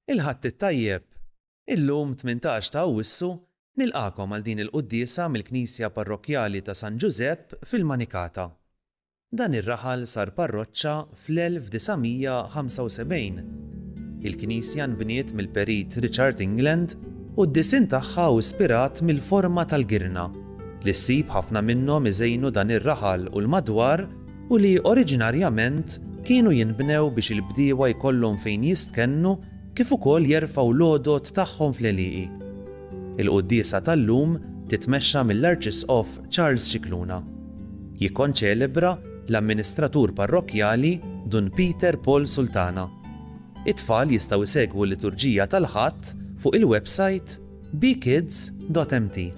Il-ħadd it-tajjeb. Illum 18 ta' Awwissu nilqakom għal din il-quddiesa mill-Knisja Parrokkjali ta' San Giuseppe fil-Manikata. Dan ir-raħal sar parroċċa fl-1975. Il-Knisja nbniet mill-perit Richard England u d-disin tagħha ispirat mill-forma tal-girna li ssib ħafna minnhom iżejnu dan ir-raħal u l-madwar u li oriġinarjament kienu jinbnew biex il-bdiewa jkollhom fejn jistkennu kif ukoll jerfgħu l-għodod tagħhom fl-għelieqi. Il-quddiesa tal-lum titmexxa mill-Arċisqof Charles Cicluna. Jikkonċelebra l-amministratur parrokkjali Dun Peter Paul Sultana. It-tfal jistgħu jsegwu l-liturġija tal-ħadd fuq il-website bkids.mt.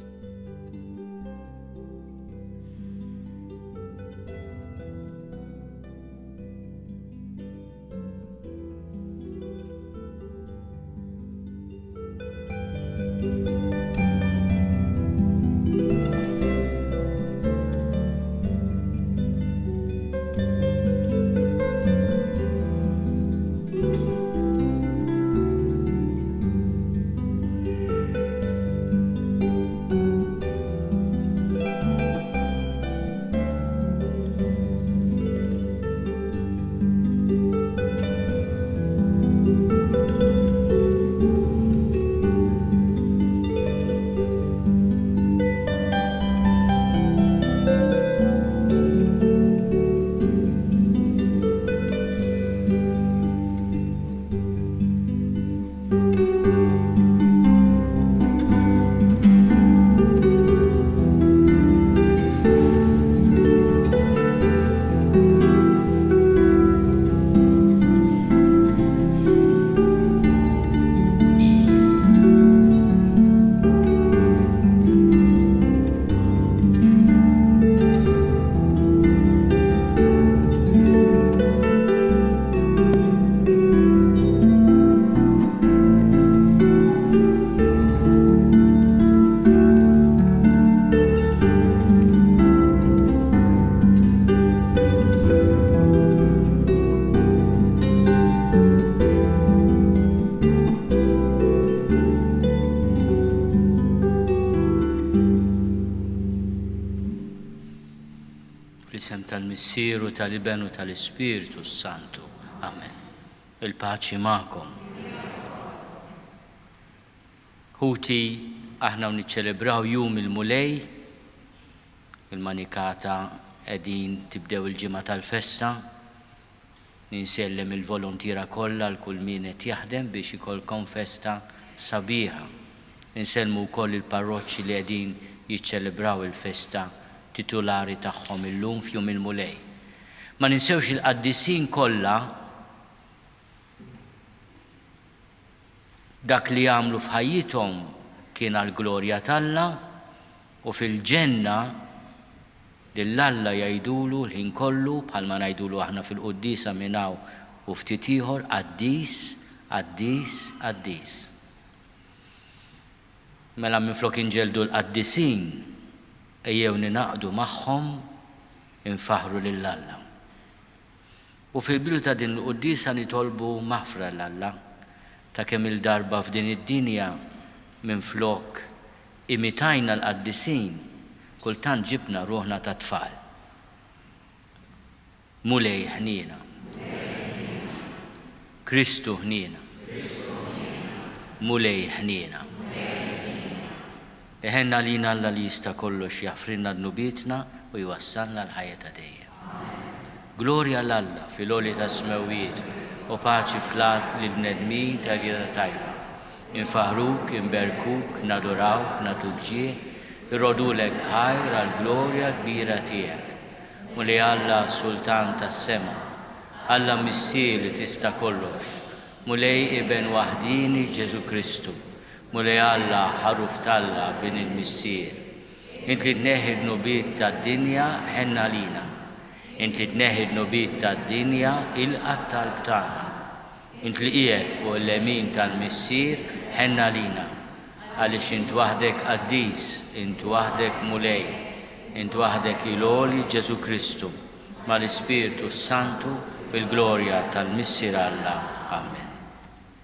L-isem tal-Missieru tal-Ibenu tal-Ispiritu Santu. Amen. Il-paċi magħkom. Ħuti aħna niċċelebraw jum il-mulej, il-Manikata qegħdin tibdew il-ġimgħa tal-festa. Ninsellem il-volontira kollha l-kull min qed jaħdem biex ikollkom festa sabiħa. Insellmu wkoll il-parroċċi li qegħdin jiċċelebraw il-festa titolari tagħhom illum f'jum il-mulej. Ma ninsewx il-qaddisin kollha dak li jagħmlu f'ħajjithom kien għall-glorja tal-Alla u fil-ġenna lill-Alla jgħidulu l-ħin kollu bħalma ngħidulu aħna fil-quddiesa minn hawn u ftit ieħor qaddis, qaddis, qaddis. Mela minflok inġeldu l-qaddisin ejjew ninaqdu magħhom infaħru lill-Alla. U fil-bidu ta' din il-quddiesa nitolbu maħfra l-Alla ta' kemm il-darba f'din id-dinja minflok imitajna l-qaddisin kultant ġibna ruħna ta' tfal. Mulej ħnina. Kristu ħnina. Mulej ħnina. Eħenna lina Alla li jista' kollox jaffrinna d-nubietna u jwassalna l-ħajja ta' dejjem. Glorja l-Alla fil-għoli ta' smewiet u paċi flat li bnedmin ta' rieda tajba. Infaħruk, inberkuk, nadurawk, natuġġieħ, irrodulek ħajr għal-glorja kbira tiegħek. Mulej Alla Sultan tas-sema, Alla Missier li tista' kollox, mulej Iben waħdini Ġesu Kristu. Mulej Alla ħaruf tal-Alla bin il-Missier. Int li tneħħi d-nubiet tad-dinja ħenna lina. Int li tneħħi d-nubiet tad-dinja il-qatt tal-btana. Int li qiegħed fuq il-lemin tal-Missier ħenna lina. Għaliex int waħdek qaddis, int waħdek mulej, int waħdek il-għoli Ġesu Kristu mal-Ispiritu Santu fil-glorja tal-Missier Alla. Amen.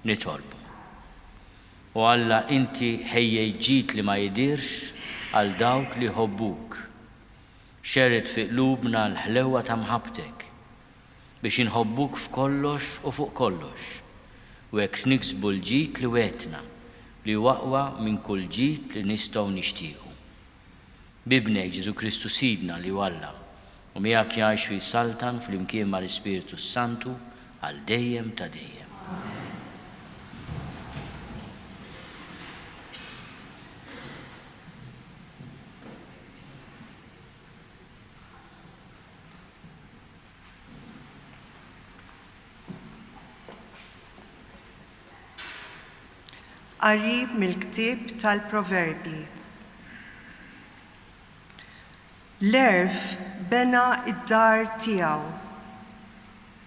Nitolbu. U Alla inti ħejjejġit li ma jidirx għal dawk li ħobbuk. Xerret fi qlubna l-ħlewa ta' mħabtek biex inħobbuk f'kollox u fuq kollox. U hekk niksbu l-ġid li wetna li waqwa minn kull ġid li nistgħu nixtiequ. Bibnek Ġesu Kristu Sidna li Alla u miegħek jgħix u jsaltan flimkien mal-Ispiritu Santu għal dejjem ta' dejjem. Qarib mill-ktieb tal-Proverbi. L-erf bena id-dar tiegħu,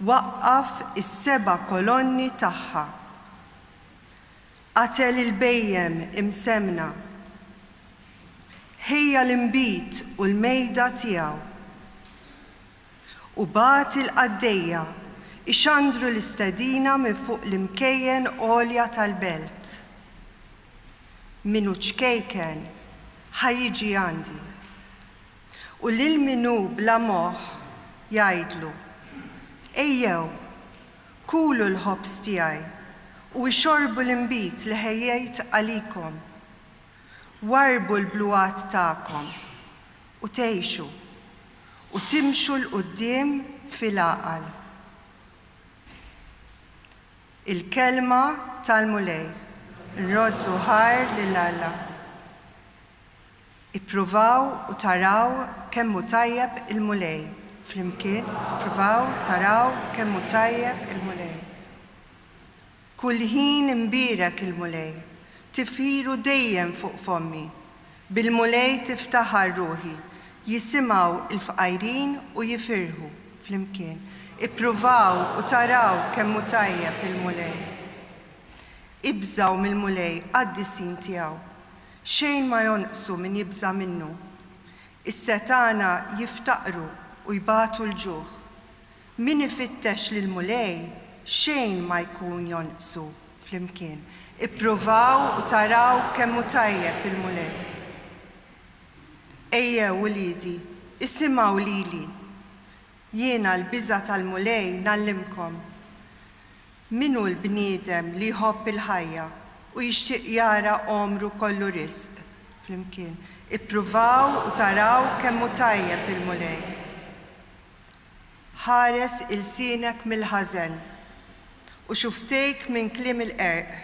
waqqaf is-7 kolonni tagħha, qatel il-bejjem imsemna, ħejja l-imbit u l-mejda tiegħu, u bat il-qaddejja ixandru l-istedina minn fuq l-imkejjen għolja tal-belt. Minu ċkejken ħajjiġi għandi, u lil minu bla moħħ jgħidlu, ejjew, kulu l-ħobs tiegħi u xorbu l-imbit li ħejjejt għalikom, warbu l-bluat tagħkom u tgħixu u timxu l-qudiem fil-għaqal. Il-kelma tal-mulej. Nroddu ħar lil Alla. Ippruvaw u taraw kemm hu tajjeb il-mulej. Flimkien, ippruvaw taraw kemm hu tajjeb il-mulej. Kull ħin imbierek il-mulej, tifhiru dejjem fuq fommi. Bil-mulej tiftaħar ruħi, jisimgħu il-fqajrin u jifirħu flimkien. Ippruvaw u taraw kemm hu tajjeb il-mulej. Ibżaw mill-mulej għad-disin tiegħu, xejn ma jonqsu min jibża minnu. Is-setana jiftaqru u jbatu l-ġuħ. Min ifittex lill-mulej xejn ma jkun jonqsu flimkien. Ippruvaw u taraw kemm hu tajjeb il-mulej. Ejjew wiliedi, isimgħu lili. Jiena l-biża' tal-mulej nallimkom. Minu l-bniedem li jħobb il-ħajja u jixtieq jara omru kollu risq flimkien. Ippruvaw u taraw kemm hu tajjeb il-mulej. Ħares il-sienek mill-ħażen u xuftejk minn kliem il-qerq.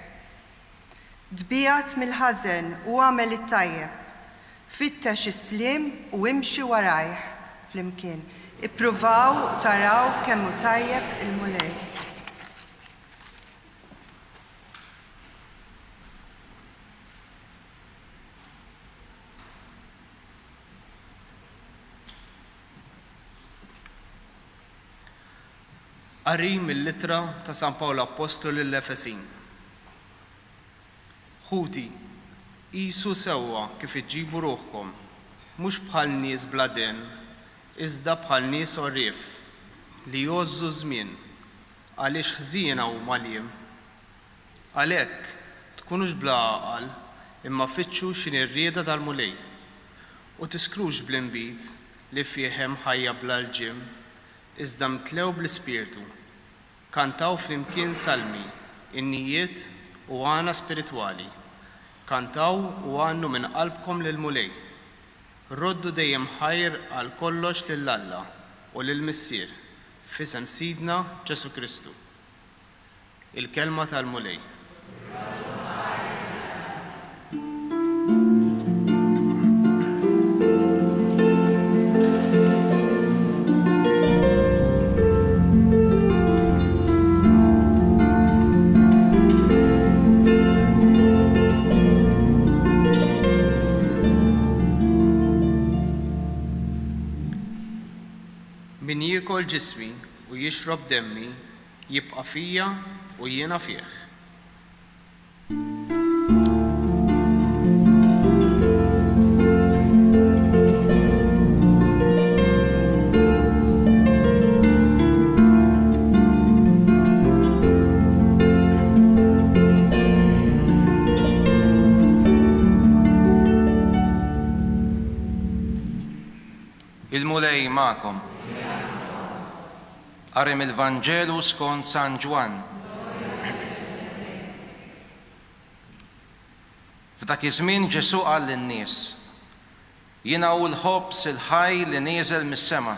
Dbijat mill-ħażen u għamel it-tajjeb. Fittex is-sliem u imxi warajh flimkien. Ippruvaw u taraw kemm hu tajjeb il-mulej. Qari mill-littra ta' San Pawlu Apostlu lill-Efesin. Ħuti, qisu sewwa kif iġġibu ruħkom, mhux bħal nies bla den, iżda bħal nies orrif li jgħozzu żmien għaliex ħżiena u maliem. Għalhekk tkunux bla għaqal imma fitxu x'inhi r-rieda tal-mulej u tiskrux bl-inbit li fih hemm ħajja bla l-ġim, iżda mtlew bl-ispirtu, kantaw flimkien salmi, innijiet u għana spiritwali, kantaw u għannu minn qalbkom lil-mulej, roddu dejjem ħajr għal kollox lill-Alla u lill-Missier, f'isem Sidna Ġesu Kristu. Il-kelma tal-mulej. Min jiekol ġismi u jixrob demmi jibqa' fija u jiena fih. Il-mulej ma'kom. Qari mill-Vanġelu skont San Ġwan. F'dak iż-żmien Ġesu qal lin-nies: Jiena hu l-ħobs il-ħaj li nieżel mis-sema.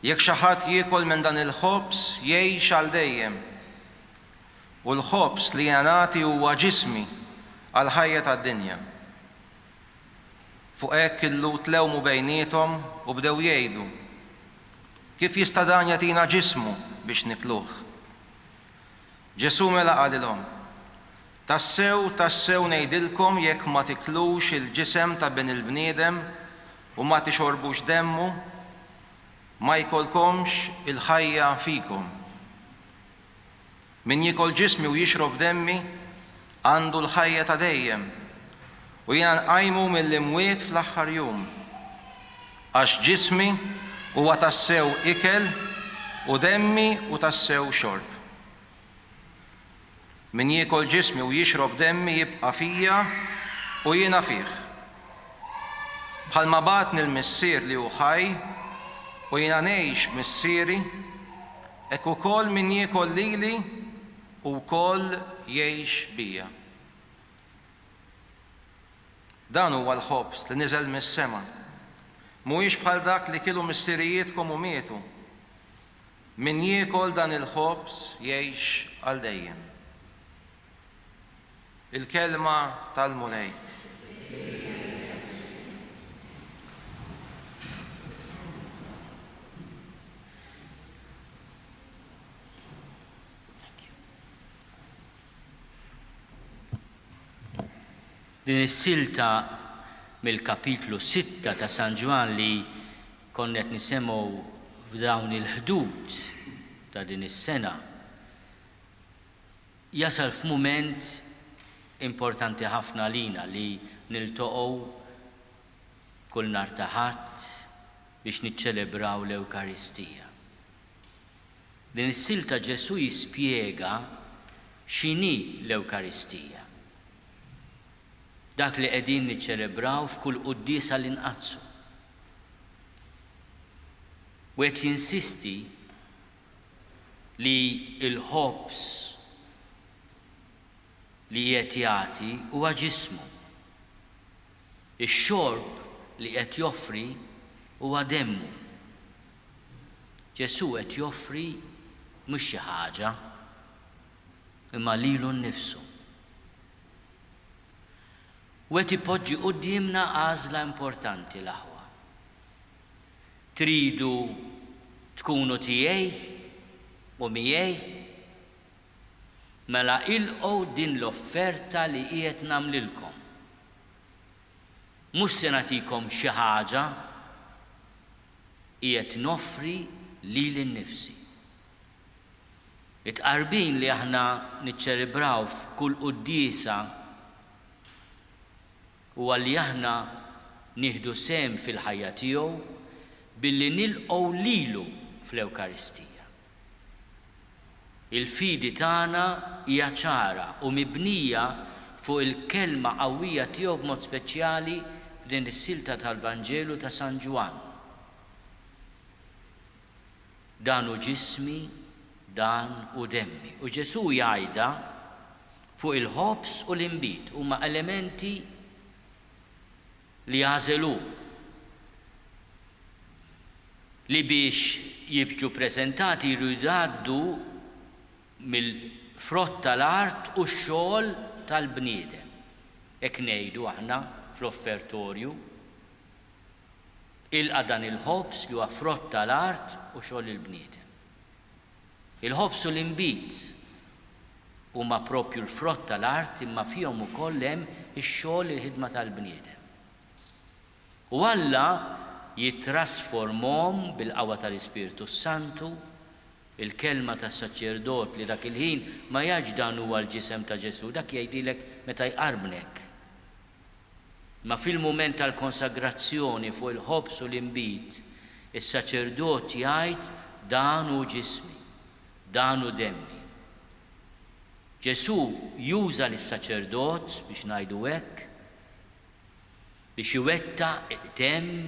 Jekk xi ħadd jiekol minn dan il-ħobs jgħix għal dejjem. U l-ħobs li jiena nagħti huwa ġismi għal ħajja tad-dinja. Fuq hekk illu tlewmu bejniethom u bdew jgħidu: Kif jista' dan jagħtina ġismu biex nikluh? Ġesu mela qalilhom: Tassew ngħidilkom jekk ma tiklux il-ġisem ta' bin il-bniedem u ma tixorbux demmu, ma jkollkomx il-ħajja fikom. Min jikol ġismi u jixrob demmi għandu l-ħajja ta' dejjem u jiena nqajmu mill-imwiet fl-aħħar jum. Għax ġismi huwa tassew ikel u demmi u tassew xorb. Min jiekol ġismi u jixrob demmi jibqa' fija u jiena fih. Bħalma bagħatni l-missier li hu ħaj u jiena ngħix missieri, hekk ukoll min jiekol lili u wkoll jgħix bija. Dan huwa l-ħobs li niżel mis-sema. Mhuwiex bħal dak li kielu missierijietkom u mietu. Min jiekol dan il-ħobs jgħix għal dejjem. Il-kelma tal-mulej. Din is-silta mill-kapitlu 6 ta' San Ġwan li konnet nisemgħu f'dawn il-ħdud ta' din is-sena jasal f'mument importanti ħafna lina li niltaqgħu kull nhar ta' Ħadd biex niċċelebraw l-Ewkaristija. Din is-silta Ġesu jispjega x'inhi l-Ewkaristija. Dak li qegħdin niċċelebraw f'kull quddiesa li nqazzu. U qed jinsisti li l-ħobs li qed jagħti huwa ġismu. Ix-xorb li qed joffri huwa demmu. Ġesu qed joffri mhux xi ħaġa imma lilu nnifsu. U qed ipoġġi qudiemna għażla importanti l-aħwa. Tridu tkunu tiegħi u miegħi? Mela ilqgħu din l-offerta li qiegħed nagħmlilkom. Mhux se nagħtikom xi ħaġa, qiegħed noffri lili nnifsi. It-qarbin li aħna niċċelebraw f'kull quddiesa huwa li aħna nieħdu sehem fil-ħajja tiegħu billi nilqgħu lilu fl-Ewkaristija. Il-fidi tagħna hija ċara u mibnija fuq il-kelma qawwija tiegħu b'mod speċjali f'din is-silta tal-Vanġelu ta' San Ġwan. Dan hu ġismi, dan u demmi. U Ġesu jgħidha fuq il-ħobs u l-inbit huma elementi li jażelu li biex jibġu preżentati jridu jgħaddu mill-frott tal-art u x-xogħol tal-bniedem. Hekk ngħidu aħna fl-offertorju ilqa' dan il-ħobs li huwa frott tal-art u xogħol il-bniedem. Il-ħobs u l-inbit huma proprju l-frott tal-art imma fihom ukoll hemm ix-xogħol il-ħidma tal-bniedem. U Alla jitrasformhom bil-qawwa tal-Ispiritu Santu, il-kelma tas-saċerdot li dak il-ħin ma jgħidx dan huwa l-ġisem ta' Ġesu, dak jgħidilek meta jqarbnek. Ma fil-mument tal-konsagrazzjoni fuq il-ħobs u l-inbit, is-saċerdot jgħid dan hu ġismi, dan hu demmi. Ġesu juża lis-saċerdot biex ngħidu hekk biex iwettaq temm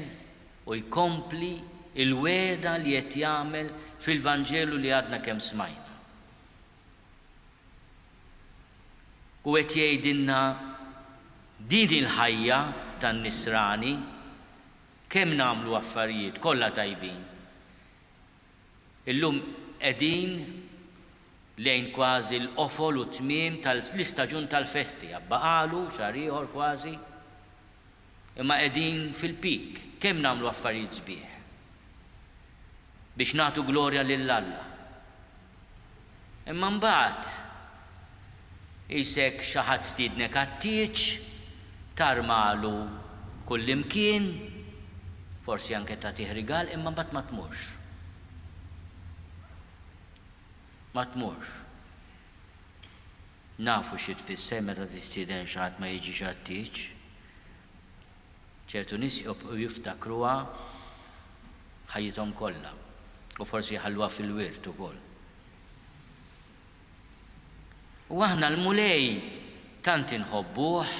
u jkompli il-weda li qed jagħmel fil-Vanġelu li għadna kemm smajna. U qed jgħidilna din il-ħajja tan-nisrani kemm nagħmlu affarijiet kollha tajbin. Illum qegħdin lejn kważi l-qofol u tmiem tal-istaġun tal-festi, abbaqalu xahar ieħor kważi, imma qegħdin fil-pik, kemm nagħmlu affarijiet sbieħ biex nagħtu glorja lil Alla. Imma mbagħad isek xi ħadd stiednek għat-tieġ, tarmalu kullimkien, forsi anke tagħtih rigal, imma mbagħad ma tmurx. Ma tmurx. Nafu xi tfisser meta tistieden xi ħadd ma jiġix għat-tieġ. ċertu nies jiftakruha ħajjithom kollha u forsi jħalluha fil-wirt ukoll. U aħna l-mulej tant inħobbuh,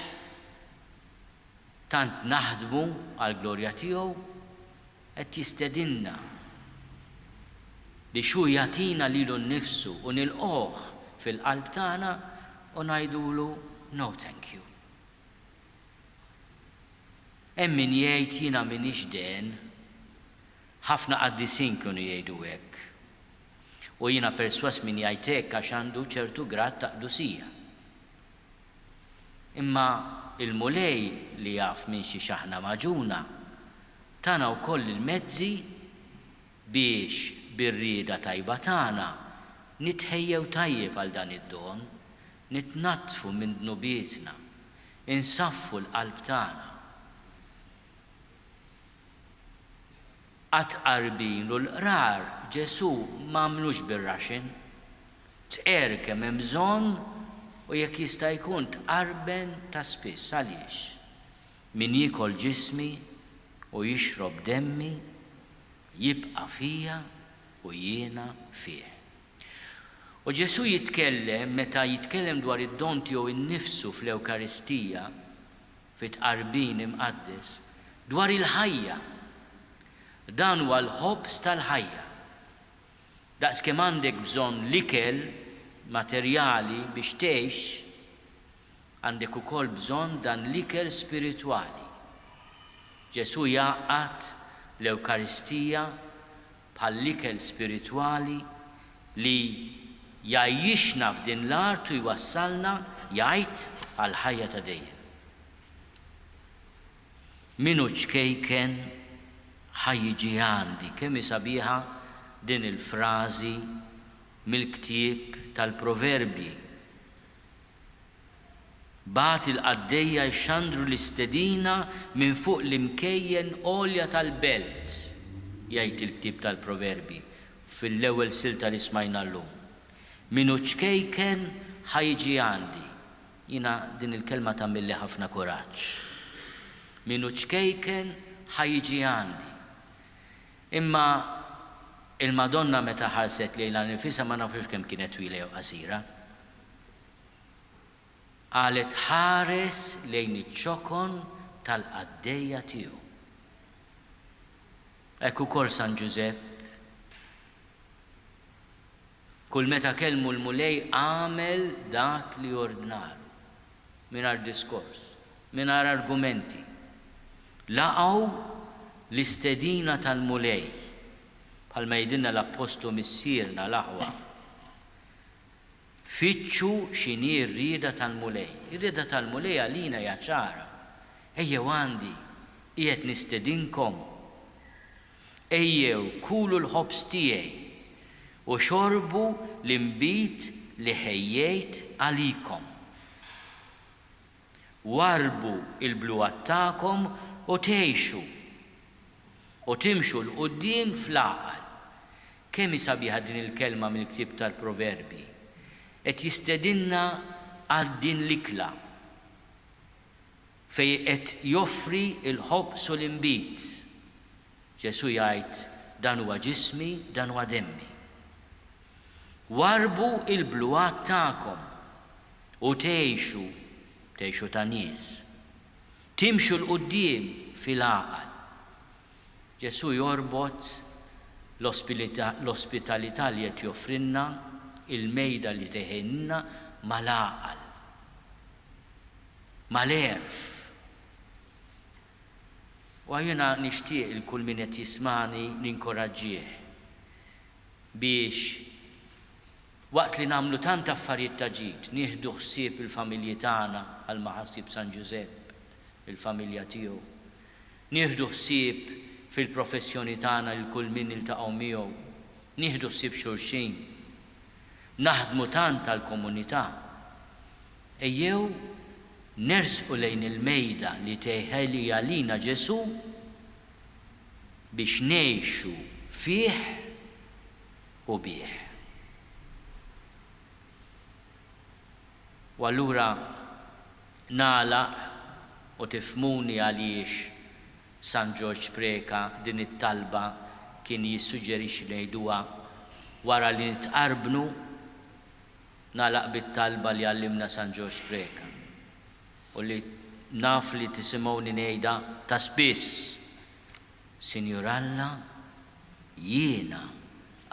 tant naħdmu għall-glorja tiegħu, qed jistedinna biex hu jagħtina lilu nnifsu u nilqgħuh fil-qalb tagħna u ngħidulu no thank you. Hemm min jgħid jiena m'iniex den, ħafna qaddisin kienu jgħidu hekk. U jiena perswas min jgħid hekk għax għandu ċertu grad ta' qdusija. Imma il-mulej li jaf minn xi xaħna maġuna tana wkoll il-mezzi biex bir-rieda tajba tagħna nitħejjew tajjeb għal dan id-don, nitnattfu minn dnubietna, insaffu l-qalb tagħna. Qarbin u l-qrar Ġesu m'għamlux bir-raxin, tqer kemm hemm bżonn u jekk jista' jkun tqarben ta' spiss għaliex. Min jiekol ġismi u jixrob demmi jibqa' fija u jiena fih. U Ġesu jitkellem, meta jitkellem dwar id-don tiegħu innifsu fl-Ewkaristija fit-tqarbin imqaddes dwar il-ħajja. Dan huwa l-ħobbs tal-ħajja. Daqskemm għandek bżonn l-ikel materjali biex tgħix, għandek ukoll bżonn dan l-ikel spiritwali. Ġesu jgħaqqad l-Ewkaristija bħall-ikel spiritwali li jgħajjixna f'din l-art u jwassalna jgħid għal ħajja ta' dejjem. Minu ċkejken ħajjiġi għandi, kemm sabiħa din il-frażi mill-ktieb tal-Proverbi. Bagħat il-qaddejja jxandru l-istedina minn fuq l-imkejjen għolja tal-belt, jgħid il-ktieb tal-Proverbi fil-ewwel silta li smajna llum. Minu ċkejken ħajjiġi għandi. Jiena din il-kelma tagħmilli ħafna kuraġġ. Minu ċkejken ħajjiġi għandi. Imma il-Madonna meta ħarset lejla nifisha ma nafux kemm kienet twila jew qasira. Qalet ħares lejn iċ-ċokon tal-qaddejja tiegħu. Hekk ukoll San Ġusepp. Kull meta kellmu l-mulej għamel dak li ordnalu, mingħajr diskors, mingħajr argumenti. Laqgħu l-istedina tal-mulej, bħalma jgħidilna l-Apostlu missierna l-aħwa. Fittxu x'inhi r-rieda tal-mulej. Ir-rieda tal-mulej għalina hija ċara. Ejjew għandi, qiegħed nistedinkom. Ejjew kulu l-ħobs tiegħi u xorbu l-imbit li ħejjejt għalikom. Warbu il-bluwat tagħkom u tgħixu u timxu l-qudiem fl-għaqal. Kemm sabiħa din il-kelma mill-ktieb tal-Proverbi. Qed jistedinna għal din l-ikla fejn qed joffri l-ħobbs u l-imbit. Ġesu jgħid dan huwa ġismi, dan huwa demmi. Warbu il-bluwat tagħkom u tgħixu ta' nies. Timxu l-qudiem fil-għaqal. Ġesu jorbot l-ospitalità li qed joffrinna, il-mejda li teħinna mal-għaqal, mal-erf. U għajuna nixtieq il-kull min qed jismani ninkoraġġih biex waqt li nagħmlu tant affarijiet ta' ġid, nieħdu ħsieb il-familji tagħna għal maħassib San Giuseppe, il-familja tiegħu. Nieħdu ħsieb fil-professjoni tagħna il kull min iltaqgħu miegħu, nieħdu ħsieb xulxin. Naħdmu tant tal-komunità. Ejjew nersqu lejn il-mejda li teħeli għalina Ġesu biex ngħixu fih u bih. U allura nagħlaq u tifhmuni għaliex San George Preka din it-talba kien jissuġġerixxi ngħiduha wara li nitqarbnu, nagħlaq bit-talba li għallimna San George Preka u li naf li tisimgħuni ngħidha ta' spiss. Sinjur Alla, jiena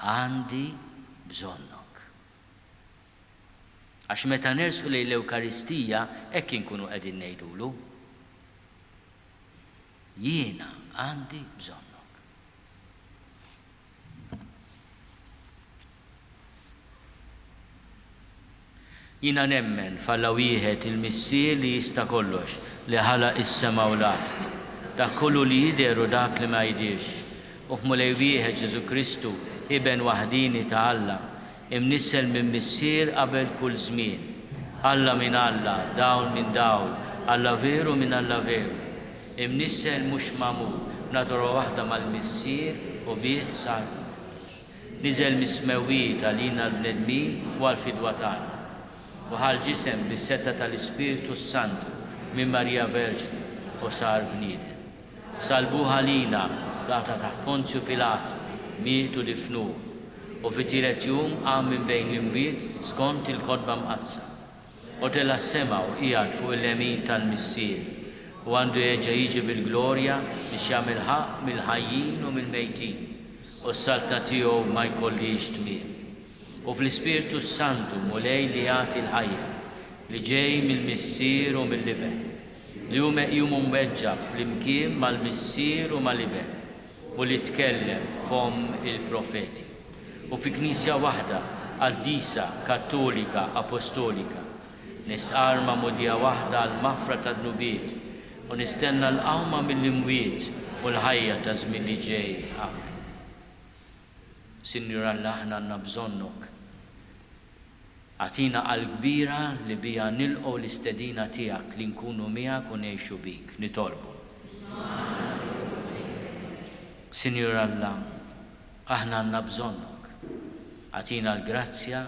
għandi bżonnok. Għax meta nersqu lejn l-Ewkaristija hekk inkunu qegħdin ngħidulu. Jiena għandi bżonnok. Jiena nemmen f'Alla wieħed il-Missier li jista' kollox, li ħalaq is-sema u l-art. Dak kollu li jidher u dak li ma jidhirx. U f'mulej wieħed Ġesu Kristu, iben waħdini ta' Alla, imnissel minn Missier qabel kull żmien. Alla minn Alla, dawn minn dawn, Alla veru minn Alla veru. Imnissel mhux magħmul, natura waħda mal-Missier u bih sar. Niżel mismewwiet għalina l-bnedmin u għall-fidwa tagħna. U ħal ġisem bis-seta tal-Ispiritu Santu minn Marija Verġni u sar bniedem. Salbuha lina data taħt Ponzju Pilatu, mietu difnuh u fit-tielet jum qam minn bejn l-imwiet skont il-kodba mqazza. U tela s-sema u qiegħed fuq il-lemin tal-Missier u għandu jerġa' jiġi bil-glorja biex jagħmel ħaq mill-ħajjin u mill-mejtin u s-salta tiegħu ma jkollix tmiem. U fl-Ispiritu Santu mulej li jagħti l-ħajja li ġej mill-Missier u mill-Liben li hu meqjum mweġġa flimkien mal-Missier u mal-Liben u li tkellem fom il-profeti. U fi Knisja waħda qaddisa Kattolika Apostolika nistqarma mudija waħda għal maħfra tad-nubiet u nistenna l-qawma mill-imwiet u l-ħajja ta' żmien li ġej. Amen. Sinjur Alla, aħna għandna bżonnok. Għatina għal-kbira li bija nilqgħu l-istedina tiegħek li nkunu miegħek u ngħixu bik. Nitolbu. Sinjur Alla, aħna għandna bżonnok. Għatina l-grazzja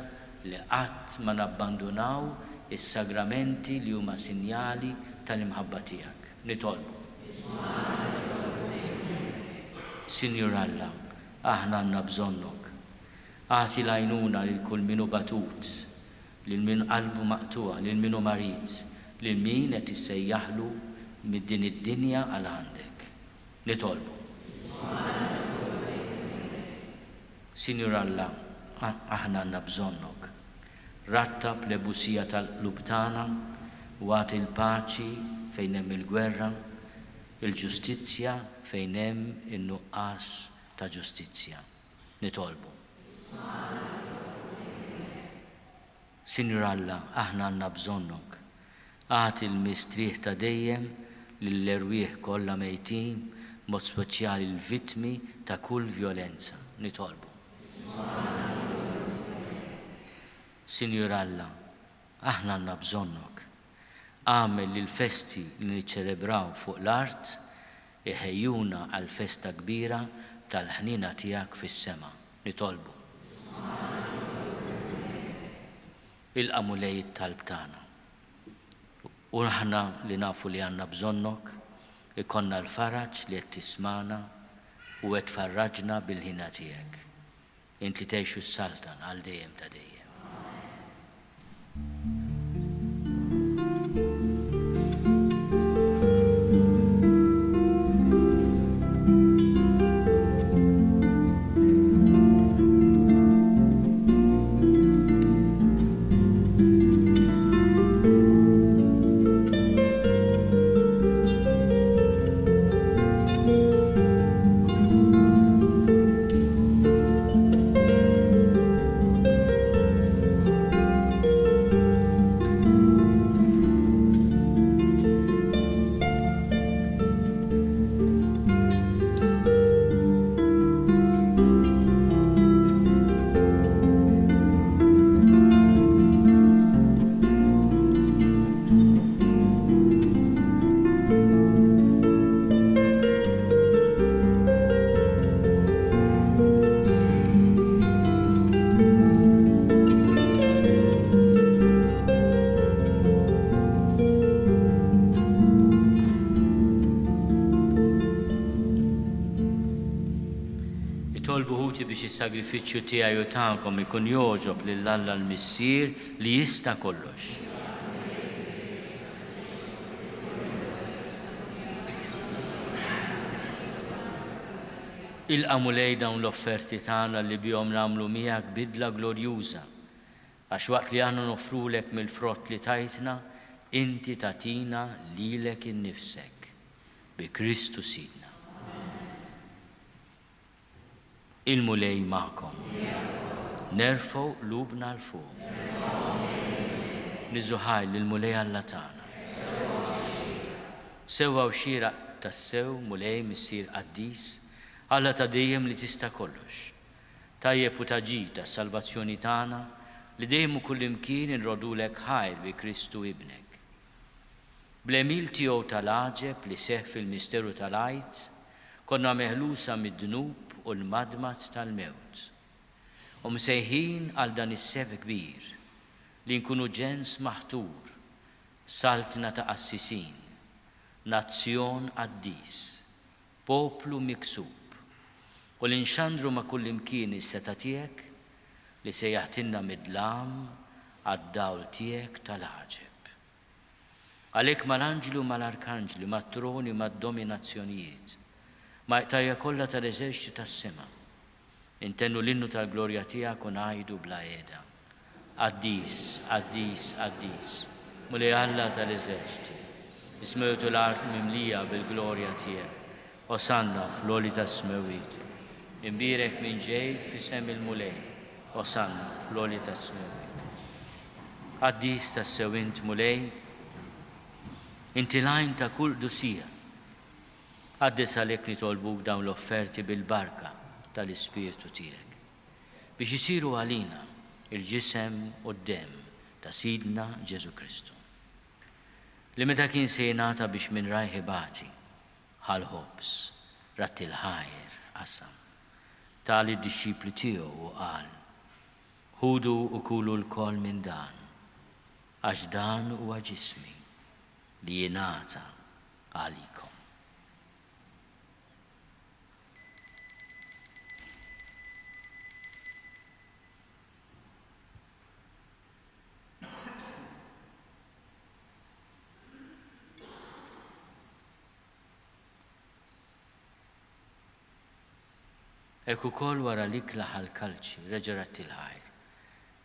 li qatt ma nabbandunaw is-sagramenti li huma sinjali tal-imħabba tiegħek. Nitolbu. Sinjur Alla, aħna għandna bżonnok. Għati l-għajnuna lil kull minu batut, lil min qalbu maqtuwa, lil minu marit, lil min qed issejjaħlu mid-din id-dinja għal għandek. Nitolbu. Sinjur Alla, aħna għandna bżonnok. Rattab l-ebusija tal-qlub tagħna u għati l-paċi fejn hemm il-gwerra, il-ġustizzja fejn hemm in-nuqqas ta' ġustizzja. Nitolbu. Sinjur Alla, aħna għandna bżonnok. Għati l-mistrieħ ta' dejjem lill-erwieħ kollha mejtin, mod speċjali l-vittmi ta' kull vjolenza. Nitolbu. Sinjur Alla, aħna għandna bżonnok. Għamel li l-festi li niċċelebraw fuq l-art iħejjuna għal festa kbira tal-ħnina tiegħek fis-sema. Nitolbu. Il-qamu lej it-talb tagħna. U aħna li nafu li għandna bżonnok, ikonna l-faraġ li qed tismana u qed farraġna bil-ħina tiegħek. Int li tgħixu s-saltan għal dejjem ta' dejjem. Nitolbuħuti biex is-sagrifiċċju tiegħi u tagħkom ikun jogħġob lill-Alla l-Missier li jista' kollox. Il-qamulej dawn l-offerti tagħna li bihom nagħmlu miegħek bidla glorjuża, għax waqt li aħna nofrulek mill-frott li tajtna, inti tatina lilek innifsek bi Kristu Sidna. Il-mulej magħkom. Nerfgħu qlubna l fuq. Niżuħaj lill-mulej Alla tagħna. Sewwa xieraq tas-sew mulej missier qaddis Alla ta' dejjem li tista' kollox. Tajjeb u taġid tas-salvazzjoni tagħna li dejjem u kullimkien inrodulek ħajr bi Kristu ibnek. Bl-emil tiegħu tal-għaġeb li seħħ fil-misteru tal-għajt, konna meħlusa mid-dnub u l-madmat tal-mewt. U msejħin għal dan is-seb kbir li nkunu ġens maħtur, saltna ta' qassisin, nazzjon qaddis, poplu miksub, u li nxandru ma' kullimkien is-seta tiegħek li se jaħtinna mid-dlam għad-dawl tiegħek tal-ħaġeb. Għalhekk mal-anġlu mal-arkanġli, mat-troni, mad-dominazzjonijiet, ma' jtajja kollha tal-eżerċiti tas-sema, intennu l-innu tal-glorja tiegħek u ngħidu bla qiegħda. Qaddis, qaddis, qaddis, mulej Alla tal-eżerċiti, ismejtu l-art mimlija bil-glorja tiegħek, Osanna fl-għoli tas-smewiet. Imbirek minn ġej f'isem il-mulej, Osanna fl-għoli tas-smewiet. Qaddis tas-sew int mulej, inti lajn ta' kull dusija. Qaddis għalhekk nitolbuk dawn l-offerti bil-barka tal-Ispirtu tiegħek biex isiru għalina il-ġisem u d-dem ta' Sidna Ġesu Kristu. Li meta kien se jingħata biex minn rajħibati ħal-ħobs, ratti l-ħajr qasam, tali d-disċipli tiegħu u qal, ħudu u kulu l-kol minn dan, għax dan huwa ġismi li jingħata għalikom. Ek ukoll wara l-ikla ħal-kalċi reġarat il-ħajr,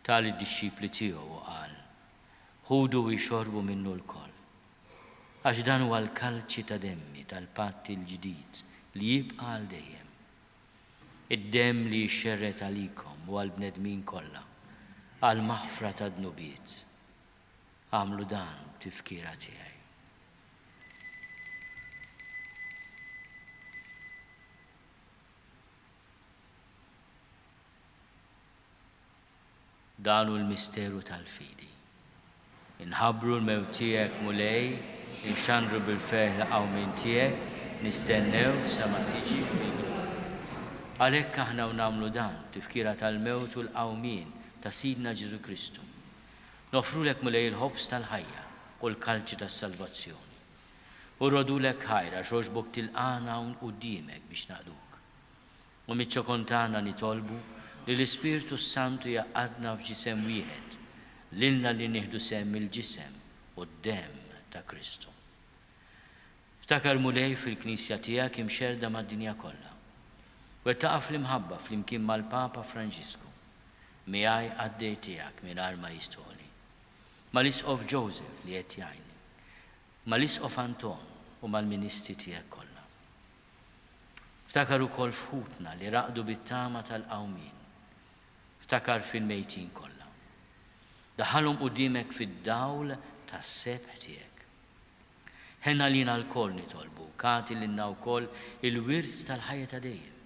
tali d-disċipli tiegħu u qal, ħudu u jxorbu minnu l-koll, għax dan huwa l-kalċi ta' demmi tal-patti l-ġdid li jibqa' għal dejjem. Id-demm li jxerret għalikom u għal-bnedmin kollha, għal-maħfra ta' dnubiet. Għamlu dan tifkira tiegħi. Danu l-misteru tal-fidi. Inħabru l-mewt tiegħek mulej, inxandru bil-feħ laqgħu minn tiegħek, nistennew sa ma tiġi fil-glorja. Għalhekk aħna nagħmlu dan tifkira tal-mewt u l-qawmien ta' Sidna Ġesu Kristu. Nofrulek mulej il-ħobs tal-ħajja u l-kalċi tas-salvazzjoni. U rodulek ħajra xogħġbok tilqana hawn quddiemek biex naqduk. U miċ-ċokontana nitolbu li l-Ispirtu Santu jaqadna f'ġisem wieħed, lilna li nieħdu sem il-ġisem u d-dem ta' Kristu. Ftakar mulej fil-Knisja tiegħek imxerda mad-dinja kollha. Wettaqa' fl-imħabba flimkien mal-Papa Franġisku, miegħi għaddej tiegħek mingħajr ma jistħoli. Mal-Isqof Joseph li qed jgħinni, mal-Isqof Anton u mal-Ministri tiegħek kollha. Ftakar ukoll fħutna li raqdu bit-tama tal-qawmien. Ftakar fil-mejtin kollha. Daħalhom quddiemek fid-dawl tas-sebħ tiegħek. Ħenna lina l-koll nitolbu, kati lilna wkoll il-wirs tal-ħajja ta' dejjem.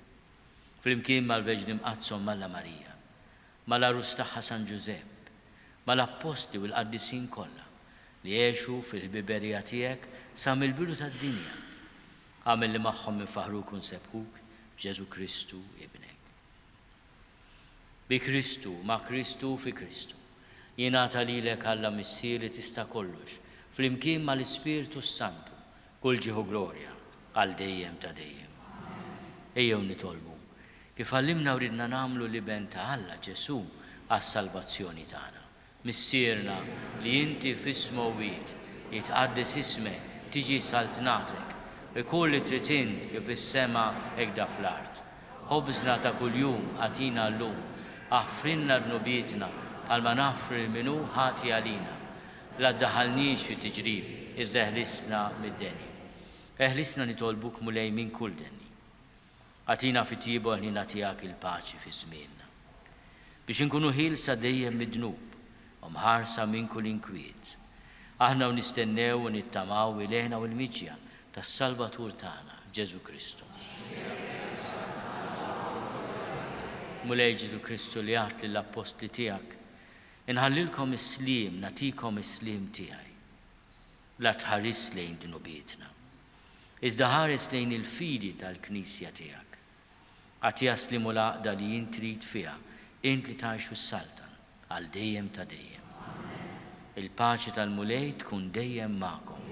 Flimkien mal-Veġni Mqazzom Malla Marija, mal-Arus tagħha San Ġusepp, mal-Apostli u l-Qaddisin kollha li jgħixu fil-biberija tiegħek sa mill-bidu tad-dinja. Għamel li magħhom infaħruk u nsebħuk b'Ġesu Kristu ibnek. Bi Kristu, ma' Kristu fi Kristu. Jingħata lilek Alla missier li tista' kollox, flimkien mal-Ispirtu Santu, kull ġieħu glorja għal dejjem ta' dejjem. Ejjew nitolbu, kif għallimna u ridna nagħmlu liben ta' Alla Ġesu għas-salvazzjoni tagħna. Missierna li inti fis-smowwiet jitqaddis ismek, tiġi saltnatek, ikun li trid int kif is-sema hekk da fl-art. Ħobżna ta' kuljum għatina llum, aħfrinna dnubietna bħalma naħfri minnu ħati għalina. La ddaħħalniex fi tiġrib, iżda eħlisna mid-denni. Eħlisna nitolbuk mulej minn kull denni. Għatina fi tiebu ħnina tiegħek il-paċi fi żmienna. Biex inkunu ħielsa dejjem mid-dnub u mħarsa minn kull inkwiet. Aħna u nistennew u nittamaw ilejna u l-miġja tas-Salvatur tagħna, Ġesu Kristu. Mulej Ġesu Kristu li għat lill-apostli tiegħek, inħallilkom is-slim, natikom is-slim tiegħi. La tħares lejn dnubietna, iżda ħares lejn il-fidi tal-Knisja tiegħek. Għatija slimu l-għaqda li jint trid fiha, int li tgħixu s-saltan għal dejjem ta' dejjem. Il-paċi tal-mulej tkun dejjem magħkom.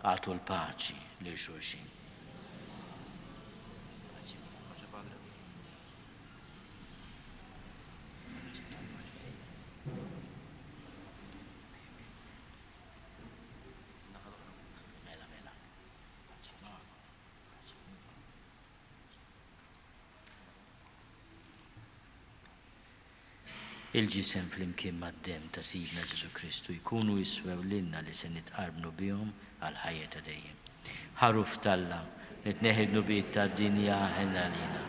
Għatu l-paċi lil xulxin. Il-ġisem fl-imkien mad-dem ta' Sidna Ġesu Kristu jkunu jiswew lilna li se nitqarbnu bihom għal ħajja ta' dejjem. Ħaruf talla li tneħħi d-nubiet tad-dinja ħenna lina.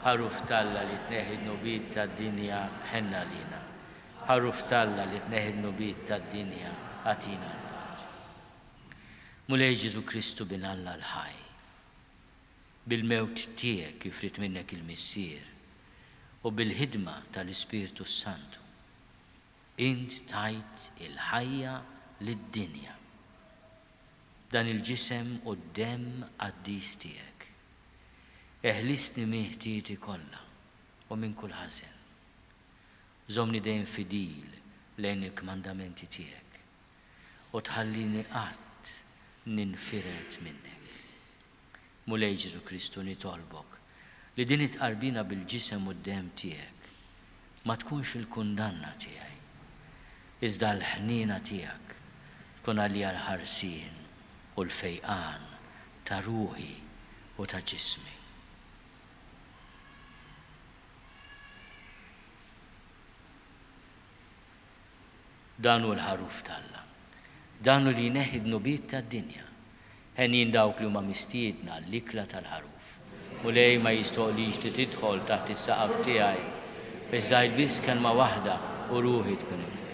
Ħaruf talla li tneħħi d-nubiet tad-dinja ħenna lina. Ħaruf talla li tneħħi d-nubiet tad-dinja għatina l-paċi. Mulej Ġesu Kristu bin Alla l-ħaj. Bil-mewt tiegħek kif rid minnek il-missier u bil-ħidma tal-Ispiritu Santu. Int tajt il-ħajja lid-dinja. Dan il-ġisem u d-dem għaddis tiegħek. Eħlisni miħtieti kollha u minn kull ħażen. Żomni dejjem fidil lejn il-kmandamenti tiegħek u tħallini qatt ninfiret minnek. Mulej Ġesu Kristu nitolbok li din itqarbina bil-ġisem u d-dem tiegħek ma tkunx il-kundanna tiegħi, iżda l-ħnina tiegħek tkun għalija l-ħarsien u l-fejqan ta' ruħi u ta' ġismi. Dan hu l-ħaruf talla, dan hu li jneħħi d-nubiet tad-dinja, ħenjin dawk li huma mistiedna l-ikla tal-ħaruf. Mulej ma jistoqlix li tidħol taħt is-saqaf tiegħi, iżda biss kelma waħda u ruħi tkun ifhem.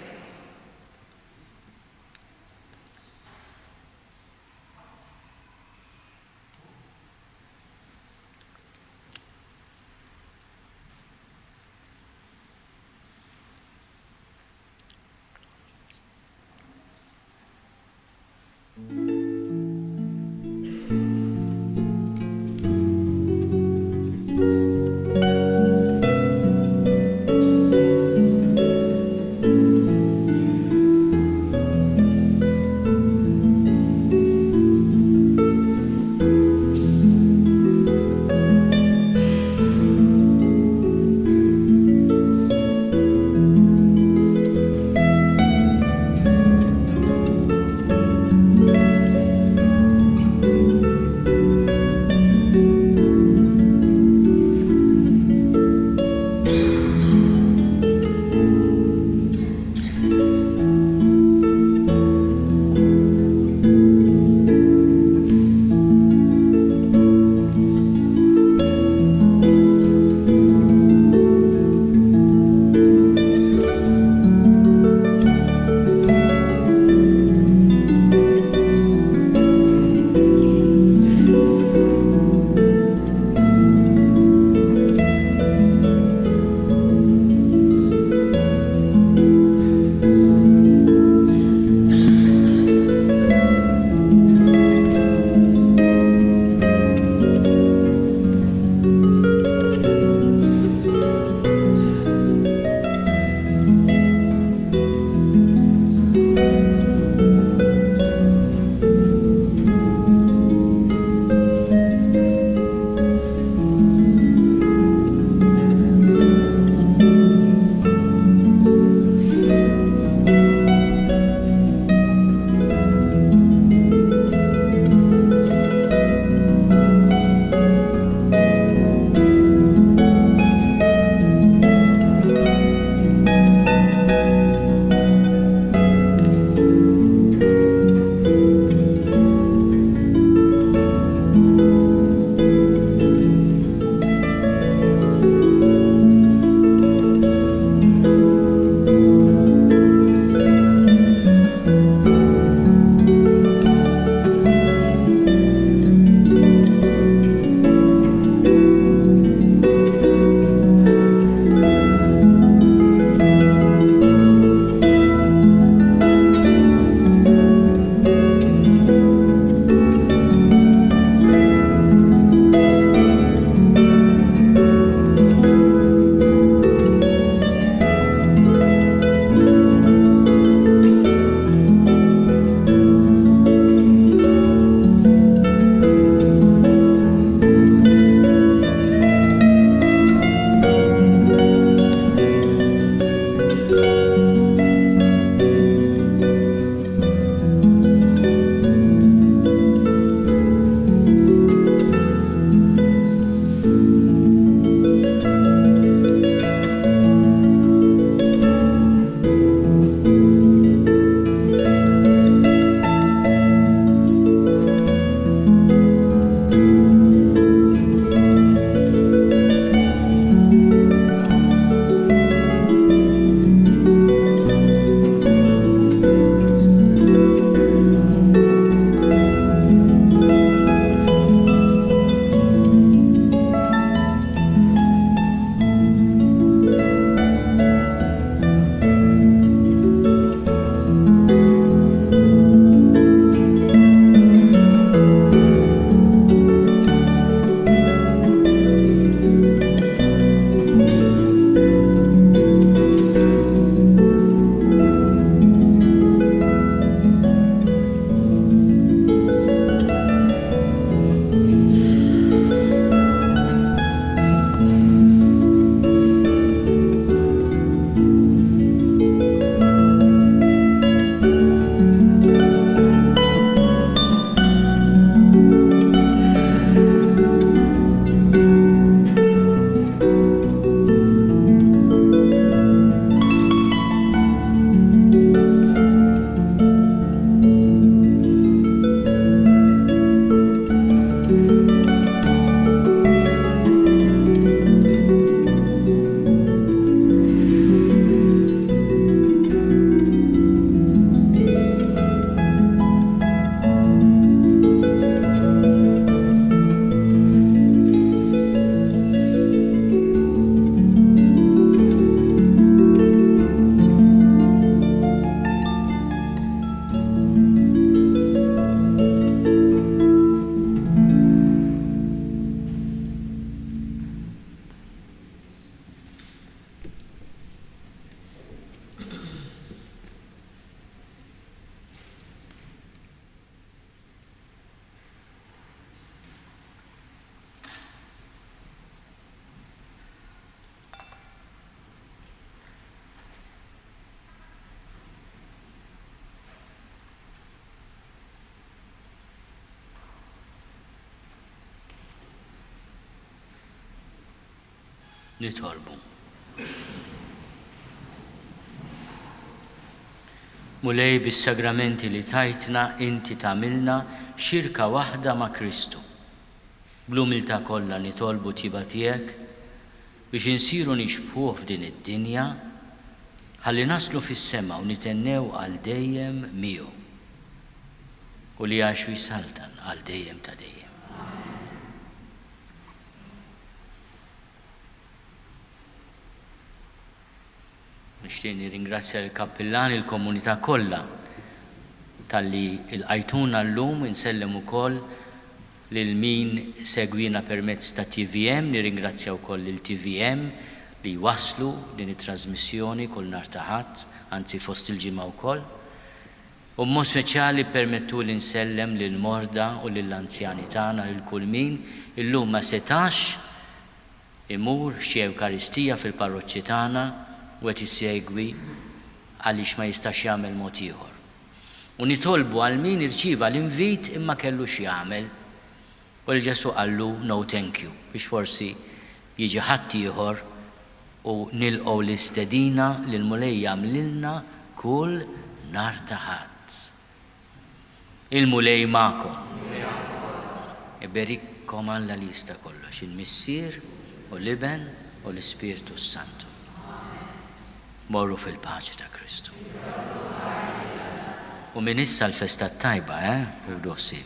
nitolbu. Mulej bis-sagramenti li tajtna inti tagħmilna xirka waħda ma' Kristu. Bl-umiltà kollha nitolbu tiba tiegħek biex insiru nixbħuh f'din id-dinja ħalli naslu fis-sema u nitennew għal dejjem miegħu u li għaxu jisaltan għal dejjem ta' dejjem. Nixtieq nirringrazzja l-kappillan il-komunità kollha talli l-qajtuna llum insellem ukoll lil min segwina permezz ta' TVM, nirringrazzja wkoll il-TVM li waslu din it-trasmissjoni kull nhar ta' Ħadd, anzi fost il-ġimgħa wkoll. U b'mod speċjali permettu li nsellem lil morda u lill anzjani tagħna lil kull min illum ma setax imur xi Ewkaristija fil-parroċċi tagħna u qed issegwi għaliex ma jistax jagħmel mod ieħor. U nitolbu għal min irċieva l-invit imma kellu x'jagħmel u l-Ġesu qallu no thank you biex forsi jiġi ħadd ieħor u nilqgħu l-istedina li l-mulej jagħmlilna kull nhar ta' Ħadd. Il-mulej magħkom. Iberikkom Alla li jista' kollox, il-Missier u l-Iben u l-Ispiritu Santu. Morru fil-paċi ta' Kristu. U min issa l-festa tajba, Rudossi.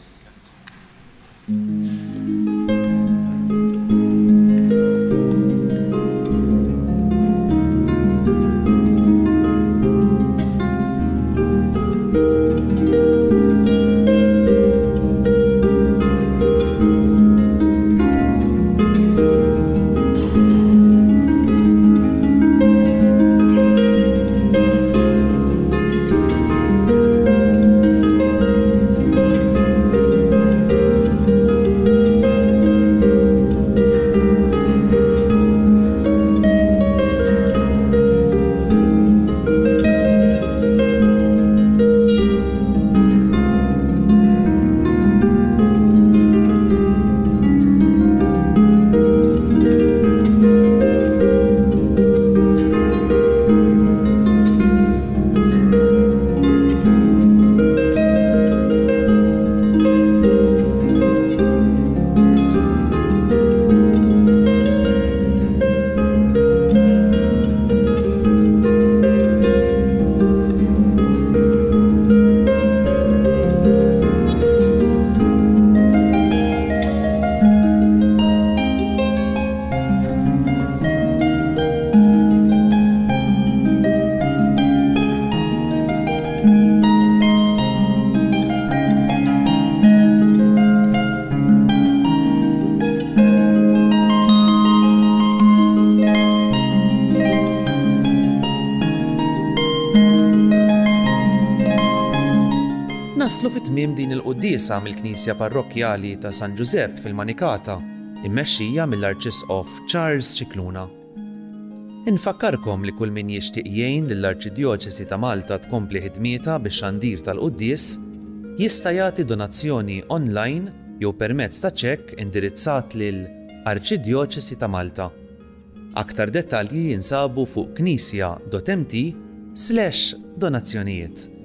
Naslu fit-tmiem din il-quddiesa mill-Knisja Parrokkjali ta' San Giuseppe fil-Manikata, immexxija mill-Arċisqof Charles Cicluna. Infakkarkom li kull min jixtieq jgħin lill-Arċidjoċesi ta' Malta tkompli ħidmietha bix-xandir tal-quddies jista' jagħti donazzjoni online jew permezz ta' ċekk indirizzat lil Arċidjoċesi ta' Malta. Aktar dettalji jinsabu fuq knisja.mt/donazzjonijiet.